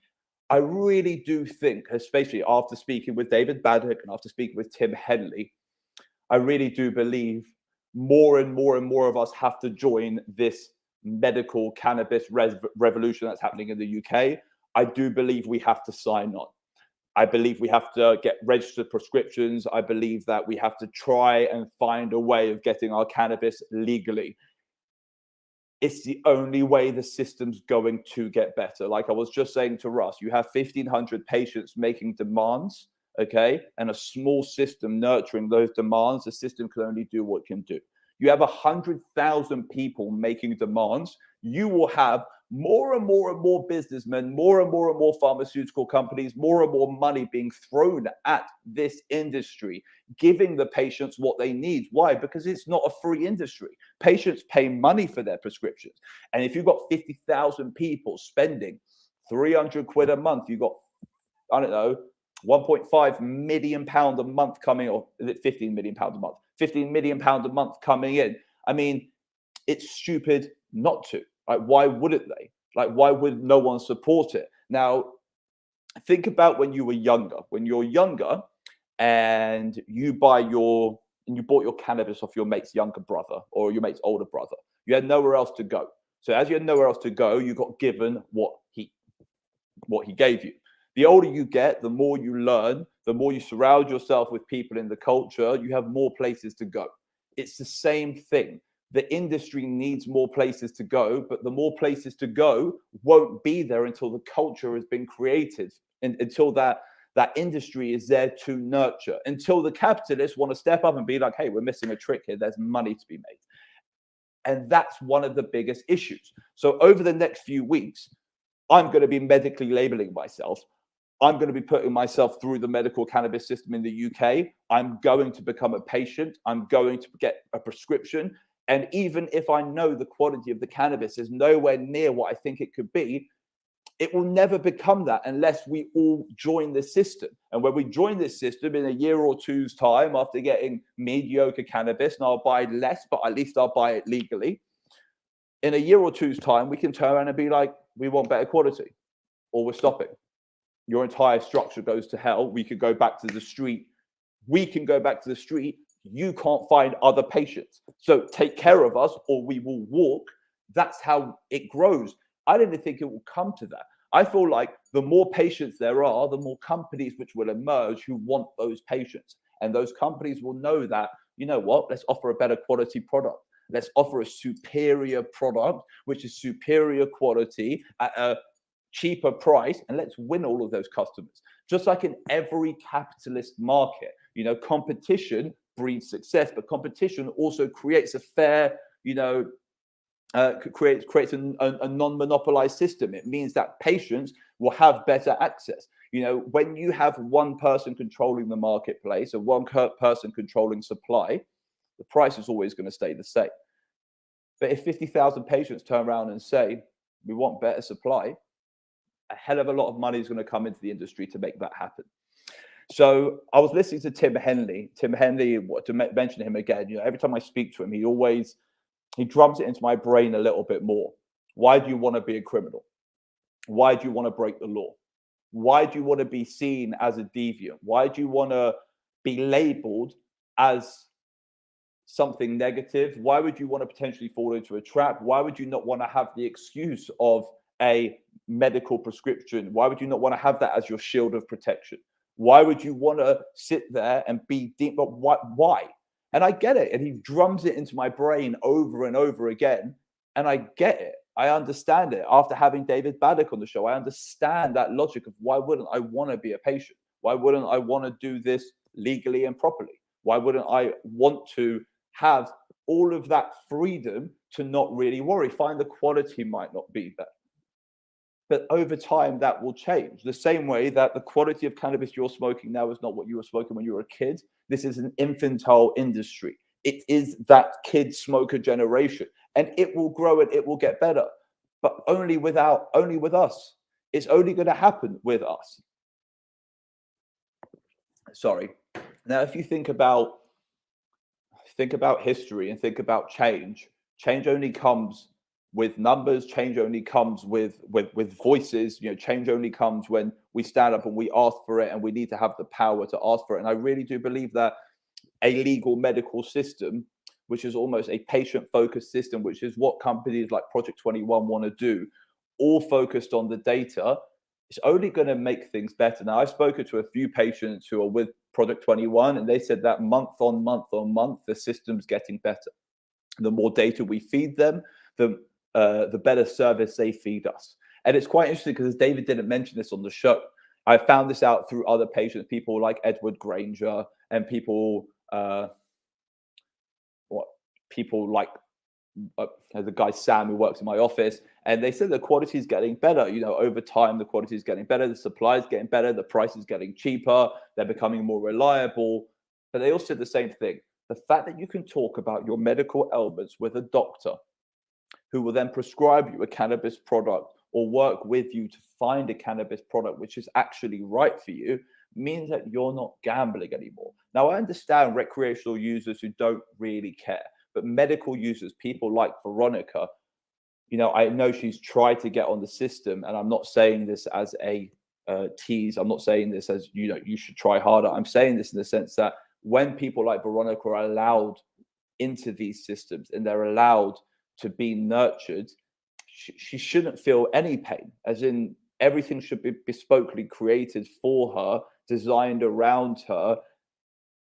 I really do think, especially after speaking with David Baddick and after speaking with Tim Henley, I really do believe more and more and more of us have to join this medical cannabis revolution that's happening in the UK. I do believe we have to sign on. I believe we have to get registered prescriptions. I believe that we have to try and find a way of getting our cannabis legally. It's the only way the system's going to get better. Like I was just saying to Russ, you have 1,500 patients making demands, okay? And a small system nurturing those demands. The system can only do what it can do. You have 100,000 people making demands. You will have more and more and more businessmen, more and more pharmaceutical companies, more and more money being thrown at this industry, giving the patients what they need. Why? Because it's not a free industry. Patients pay money for their prescriptions. And if you've got 50,000 people spending 300 quid a month, you've got, I don't know, 1.5 million pound a month coming, or is it 15 million pound a month? 15 million pound a month coming in. I mean, it's stupid not to. Like, why wouldn't they? Like, why would no one support it? Now, think about when you were younger. When you're younger and you bought your cannabis off your mate's younger brother or your mate's older brother, you had nowhere else to go. So as you had nowhere else to go, you got given what he gave you. The older you get, the more you learn, the more you surround yourself with people in the culture, you have more places to go. It's the same thing. The industry needs more places to go, but the more places to go won't be there until the culture has been created, and until that industry is there to nurture, until the capitalists want to step up and be like, hey, we're missing a trick here. There's money to be made. And that's one of the biggest issues. So over the next few weeks, I'm going to be medically labeling myself. I'm going to be putting myself through the medical cannabis system in the UK. I'm going to become a patient. I'm going to get a prescription. And even if I know the quality of the cannabis is nowhere near what I think it could be, it will never become that unless we all join the system. And when we join this system in a year or two's time, after getting mediocre cannabis, and I'll buy less, but at least I'll buy it legally. In a year or two's time, we can turn around and be like, we want better quality, or we're stopping. Your entire structure goes to hell. We could go back to the street. We can go back to the street. You can't find other patients. So take care of us or we will walk. That's how it grows. I didn't think it will come to that. I feel like the more patients there are, the more companies which will emerge who want those patients. And those companies will know that, you know what, let's offer a better quality product. Let's offer a superior product, which is superior quality at a cheaper price, and let's win all of those customers. Just like in every capitalist market, you know, competition breeds success, but competition also creates a fair, you know, creates a non-monopolized system. It means that patients will have better access. You know, when you have one person controlling the marketplace and one person controlling supply, the price is always going to stay the same. But if 50,000 patients turn around and say, we want better supply, a hell of a lot of money is going to come into the industry to make that happen. So I was listening to Tim Henley. Tim Henley, to mention him again, you know, every time I speak to him, he drums it into my brain a little bit more. Why do you want to be a criminal? Why do you want to break the law? Why do you want to be seen as a deviant? Why do you want to be labeled as something negative? Why would you want to potentially fall into a trap? Why would you not want to have the excuse of a medical prescription? Why would you not want to have that as your shield of protection? Why would you want to sit there and be deep? But why? And I get it. And he drums it into my brain over and over again. And I get it. I understand it. After having David Baddick on the show, I understand that logic of why wouldn't I want to be a patient? Why wouldn't I want to do this legally and properly? Why wouldn't I want to have all of that freedom to not really worry? Fine, the quality might not be there. But over time, that will change. The same way that the quality of cannabis you're smoking now is not what you were smoking when you were a kid. This is an infantile industry. It is that kid smoker generation, and it will grow and it will get better, but only with us. It's only going to happen with us. Sorry. Now, if you think about history and think about change only comes with numbers. Change only comes with voices. Change only comes when we stand up and we ask for it, and we need to have the power to ask for it. And I really do believe that a legal medical system, which is almost a patient-focused system, which is what companies like Project 21 want to do, all focused on the data, it's only going to make things better. Now, I've spoken to a few patients who are with Project 21, and they said that month on month on month, the system's getting better. The more data we feed them, the better service they feed us. And it's quite interesting because David didn't mention this on the show. I found this out through other patients, people like Edward Granger and people like the guy Sam who works in my office, and they said the quality is getting better. Over time, the quality is getting better, the supply is getting better, the price is getting cheaper, they're becoming more reliable. But they all said the same thing. The fact that you can talk about your medical ailments with a doctor who will then prescribe you a cannabis product or work with you to find a cannabis product which is actually right for you means that you're not gambling anymore. Now, I understand recreational users who don't really care, but medical users, people like Veronica, I know she's tried to get on the system, and I'm not saying this as a tease. I'm not saying this as, you should try harder. I'm saying this in the sense that when people like Veronica are allowed into these systems and they're allowed to be nurtured, she shouldn't feel any pain, as in everything should be bespokely created for her, designed around her,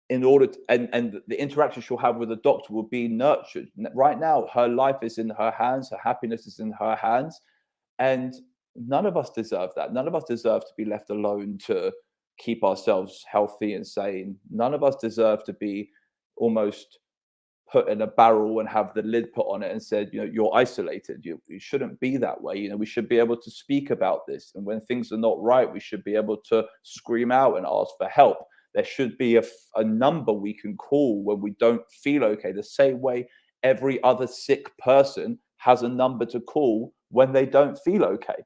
in order to, and the interaction she'll have with the doctor will be nurtured. Right now, her life is in her hands, her happiness is in her hands, and none of us deserve that. None of us deserve to be left alone to keep ourselves healthy and sane. None of us deserve to be almost put in a barrel and have the lid put on it and said, you're isolated. You shouldn't be that way. We should be able to speak about this. And when things are not right, we should be able to scream out and ask for help. There should be a number we can call when we don't feel okay. The same way every other sick person has a number to call when they don't feel okay.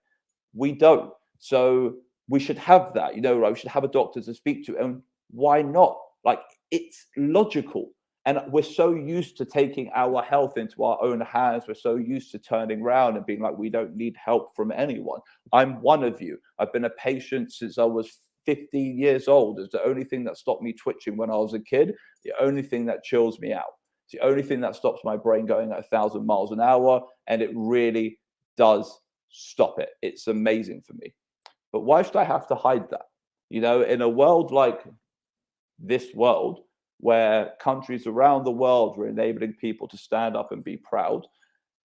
We don't. So we should have that, we should have a doctor to speak to. And why not? It's logical. And we're so used to taking our health into our own hands. We're so used to turning around and being like, we don't need help from anyone. I'm one of you. I've been a patient since I was 15 years old. It's the only thing that stopped me twitching when I was a kid. The only thing that chills me out. It's the only thing that stops my brain going at 1,000 miles an hour. And it really does stop it. It's amazing for me. But why should I have to hide that? In a world like this world, where countries around the world were enabling people to stand up and be proud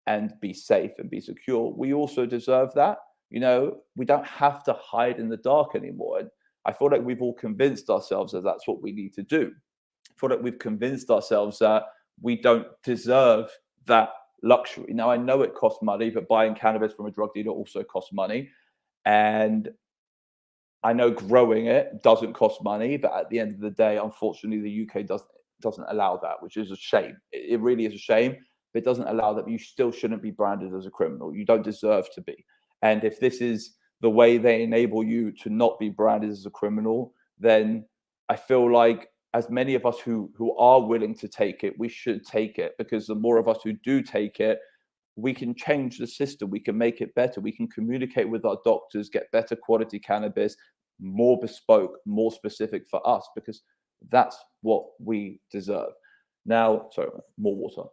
and be safe and be secure, we also deserve that. We don't have to hide in the dark anymore. And I feel like we've all convinced ourselves that that's what we need to do. I feel like we've convinced ourselves that we don't deserve that luxury. Now, I know it costs money, but buying cannabis from a drug dealer also costs money. And I know growing it doesn't cost money, but at the end of the day, unfortunately, the UK doesn't allow that, which is a shame. It really is a shame. But it doesn't allow that. You still shouldn't be branded as a criminal. You don't deserve to be. And if this is the way they enable you to not be branded as a criminal, then I feel like as many of us who are willing to take it, we should take it, because the more of us who do take it, we can change the system. We can make it better. We can communicate with our doctors, get better quality cannabis, more bespoke, more specific for us, because that's what we deserve. Now, sorry, more water.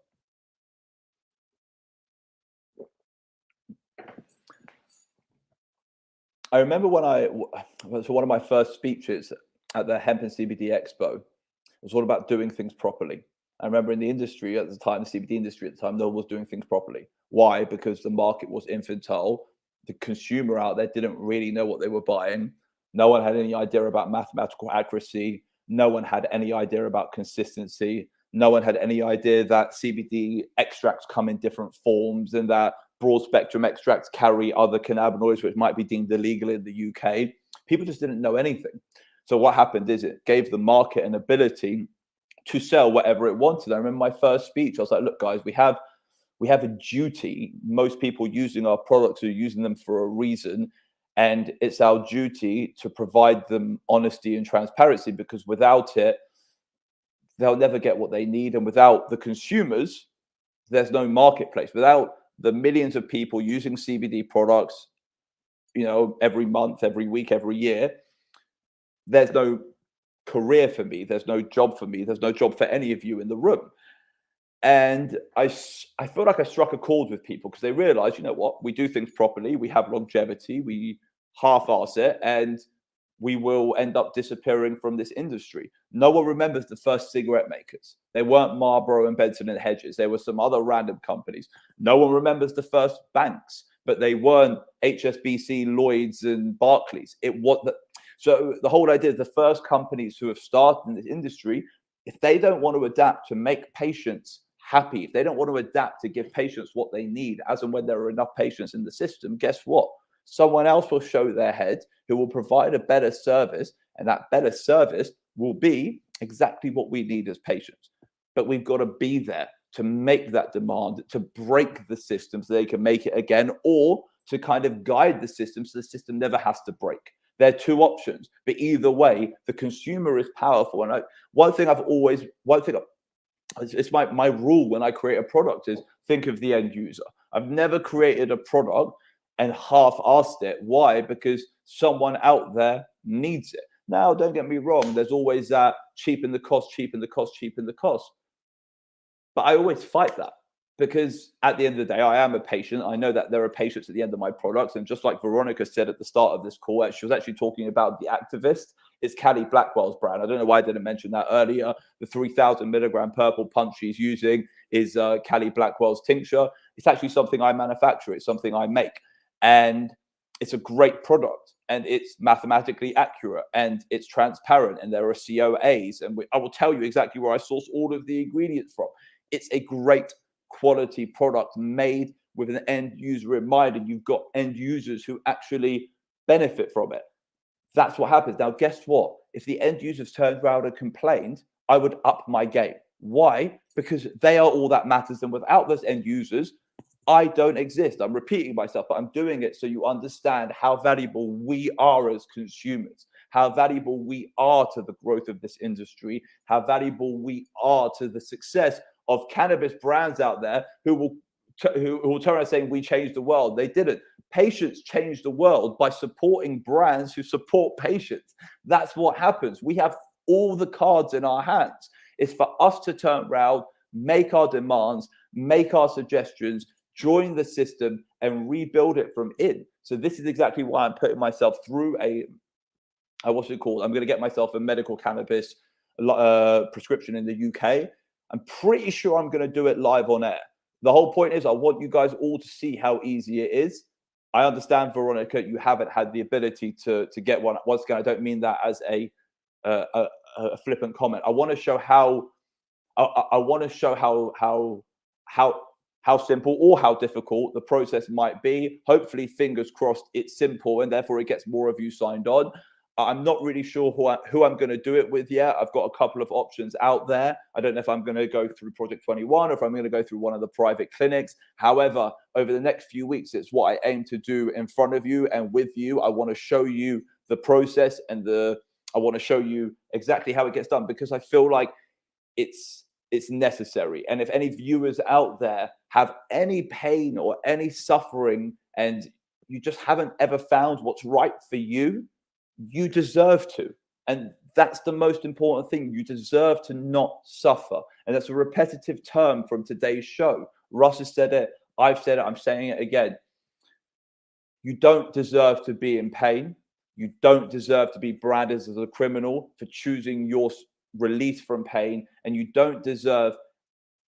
I remember when one of my first speeches at the Hemp and CBD Expo, it was all about doing things properly. I remember in the industry at the time, the CBD industry at the time, no one was doing things properly. Why? Because the market was infantile. The consumer out there didn't really know what they were buying. No one had any idea about mathematical accuracy. No one had any idea about consistency. No one had any idea that CBD extracts come in different forms and that broad spectrum extracts carry other cannabinoids, which might be deemed illegal in the UK. People just didn't know anything. So what happened is it gave the market an ability to sell whatever it wanted. I remember my first speech, I was like, look, guys, we have a duty. Most people using our products are using them for a reason. And it's our duty to provide them honesty and transparency, because without it, they'll never get what they need. And without the consumers, there's no marketplace. Without the millions of people using CBD products, every month, every week, every year, there's no career for me. There's no job for me. There's no job for any of you in the room. And I feel like I struck a chord with people, because they realize, you know what, we do things properly. We have longevity. We half-ass it, and we will end up disappearing from this industry. No one remembers the first cigarette makers. They weren't Marlboro and Benson and Hedges. There were some other random companies. No one remembers the first banks, but they weren't HSBC, Lloyds, and Barclays. So the whole idea is the first companies who have started in this industry, if they don't want to adapt to make patients happy, if they don't want to adapt to give patients what they need, as and when there are enough patients in the system, guess what? Someone else will show their head who will provide a better service, and that better service will be exactly what we need as patients. But we've got to be there to make that demand, to break the system so they can make it again, or to kind of guide the system so the system never has to break. There are two options, but either way, the consumer is powerful. And it's my rule when I create a product is think of the end user. I've never created a product and half-assed it. Why? Because someone out there needs it. Now, don't get me wrong. There's always that cheapen the cost. But I always fight that, because at the end of the day, I am a patient. I know that there are patients at the end of my products. And just like Veronica said at the start of this call, she was actually talking about the Activist. It's Callie Blackwell's brand. I don't know why I didn't mention that earlier. The 3,000 milligram purple punch she's using is Callie Blackwell's tincture. It's actually something I manufacture. It's something I make. And it's a great product, and it's mathematically accurate, and it's transparent, and there are COAs. And I will tell you exactly where I source all of the ingredients from. It's a great quality product made with an end user in mind, and you've got end users who actually benefit from it. That's what happens. Now, guess what? If the end users turned around and complained, I would up my game. Why? Because they are all that matters. And without those end users, I don't exist. I'm repeating myself, but I'm doing it so you understand how valuable we are as consumers, how valuable we are to the growth of this industry, how valuable we are to the success of cannabis brands out there who will turn around saying we changed the world. They didn't. Patients change the world by supporting brands who support patients. That's what happens. We have all the cards in our hands. It's for us to turn around, make our demands, make our suggestions, join the system, and rebuild it from in. So this is exactly why I'm putting myself through I'm going to get myself a medical cannabis prescription in the UK. I'm pretty sure I'm going to do it live on air. The whole point is I want you guys all to see how easy it is. I understand, Veronica, you haven't had the ability to get one. Once again, I don't mean that as a flippant comment. I want to show how how simple or how difficult the process might be. Hopefully, fingers crossed, it's simple and therefore it gets more of you signed on. I'm not really sure who I'm going to do it with yet. I've got a couple of options out there. I don't know if I'm going to go through Project 21 or if I'm going to go through one of the private clinics. However, over the next few weeks, it's what I aim to do in front of you and with you. I want to show you the process and I want to show you exactly how it gets done, because I feel like it's necessary. And if any viewers out there have any pain or any suffering and you just haven't ever found what's right for you, you deserve to. And that's the most important thing. You deserve to not suffer. And that's a repetitive term from today's show. Russ has said it. I've said it. I'm saying it again. You don't deserve to be in pain. You don't deserve to be branded as a criminal for choosing your release from pain. And you don't deserve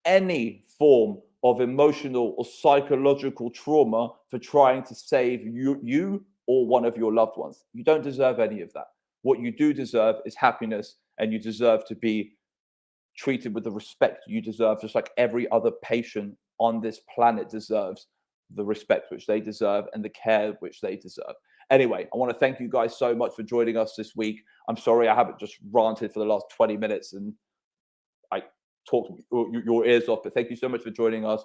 any form of emotional or psychological trauma for trying to save you or one of your loved ones. You don't deserve any of that. What you do deserve is happiness, and you deserve to be treated with the respect you deserve, just like every other patient on this planet deserves the respect which they deserve and the care which they deserve. Anyway, I want to thank you guys so much for joining us this week. I'm sorry I haven't just ranted for the last 20 minutes and I talked your ears off, but thank you so much for joining us.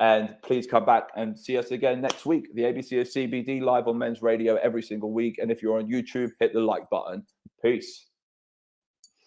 And please come back and see us again next week. The ABC of CBD live on Men's Radio every single week. And if you're on YouTube, hit the like button. Peace.